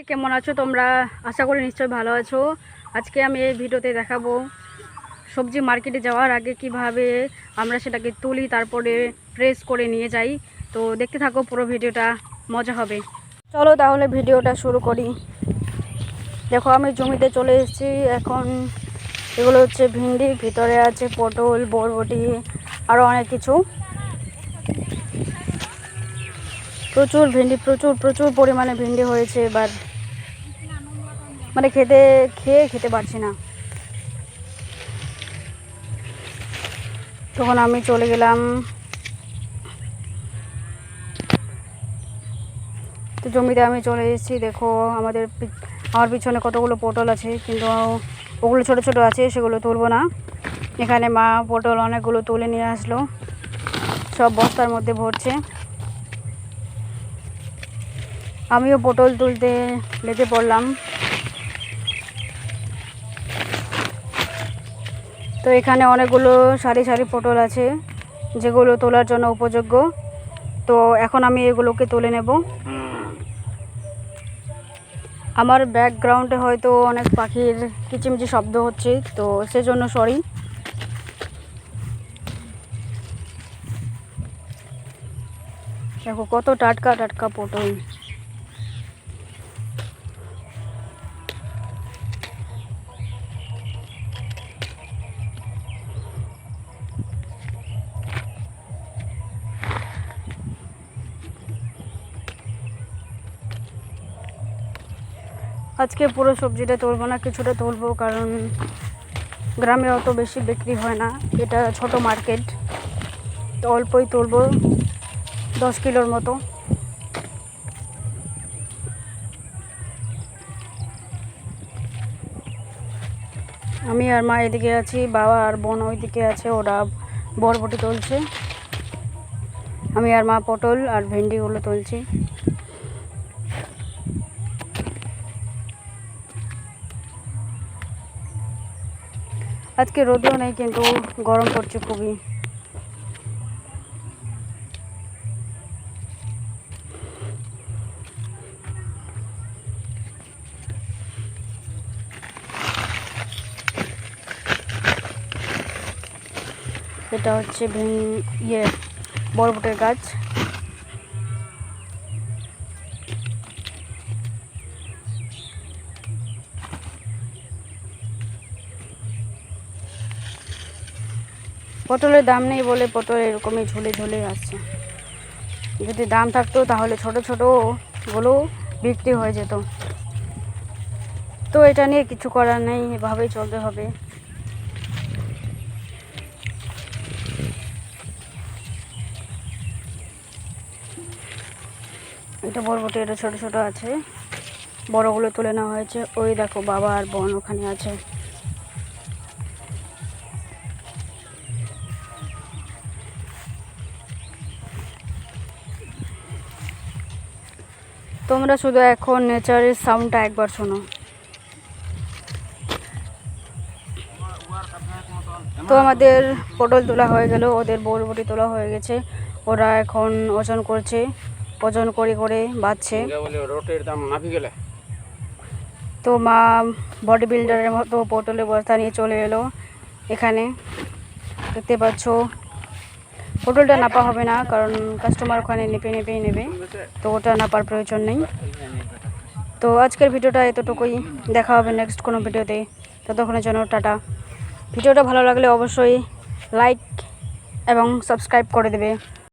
কেমন আছো তোমরা? আশা করি নিশ্চয়ই ভালো আছো। আজকে আমি এই ভিডিওতে দেখাবো সবজি মার্কেটে যাওয়ার আগে কিভাবে আমরা সেটাকে তুলি, তারপরে প্রেস করে নিয়ে যাই। তো দেখতে থাকো, পুরো ভিডিওটা মজা হবে। চলো তাহলে ভিডিওটা শুরু করি। দেখো আমি জমিতে চলে এসেছি। এখন এগুলো হচ্ছে ভিন্ডি, ভিতরে আছে পটল, বরবটি, আরও অনেক কিছু। প্রচুর ভিন্ডি, প্রচুর পরিমাণে ভিন্ডি হয়েছে এবার, মানে খেতে পারছি না। তখন আমি চলে গেলাম। তো জমিতে আমি চলে এসেছি। দেখো আমার পিছনে কতগুলো পটল আছে, কিন্তু ওগুলো ছোট ছোট আছে, সেগুলো তুলবো না। এখানে মা পটল অনেকগুলো তুলে নিয়ে আসলো, সব বস্তার মধ্যে ভরছে। আমিও পটল তুলতে লেগে পড়লাম। তো এখানে অনেকগুলো সারি সারি পটল আছে, যেগুলো তোলার জন্য উপযোগ্য। তো এখন আমি এগুলোকে তুলে নেব। আমার ব্যাকগ্রাউন্ডে হয়তো অনেক পাখির কিচিমিচি শব্দ হচ্ছে, তো সেজন্য সরি। দেখো কত টাটকা টাটকা পটল। আজকে পুরো সবজিটা তুলবো না, কিছুটা তুলবো, কারণ গ্রামে অত বেশি বিক্রি হয় না। এটা ছোট মার্কেট, তো অল্পই তুলবো, 10 কিলোর মতো। আমি আর মা এদিকে আছি, বাবা আর বোন ওইদিকে আছে, ওরা বরবটি তুলছে। আমি আর মা পটল আর ভেন্ডিগুলো তুলছি। আজকে রোদেও নেই, কিন্তু গরম পড়ছে খুবই। এটা হচ্ছে বরবটির গাছ। পটলের দাম নেই বলে পটল এরকমই ঝুলে ঝুলে আসছে। যদি দাম থাকতো তাহলে ছোট ছোটগুলো বিক্রি হয়ে যেত। তো এটা নিয়ে কিছু করার নেই, এভাবেই চলতে হবে। এটা বরবটি, এটা ছোট ছোট আছে, বড়গুলো তুলে নেওয়া হয়েছে। ওই দেখো বাবা আর বোন ওখানে আছে। তোমরা শুধু এখন নেচারের সাউন্ডটা একবার শোনো। তো আমাদের পটল তোলা হয়ে গেল, ওদের বরবটি তোলা হয়ে গেছে। ওরা এখন ওজন করছে, ওজন করে করে বাঁচছে। তো মা বডি বিল্ডারের মতো পটলের বস্তা নিয়ে চলে এলো এখানে। দেখতে পাচ্ছ পটলটা নাপা হবে না, কারণ কাস্টমার ওখানে নেপেই নেবে, তো ওটা নাপার প্রয়োজন নেই। তো আজকের ভিডিওটা এতটুকুই, দেখা হবে নেক্সট কোনো ভিডিওতে। ততক্ষণের জন্য টাটা। ভিডিওটা ভালো লাগলে অবশ্যই লাইক এবং সাবস্ক্রাইব করে দেবে।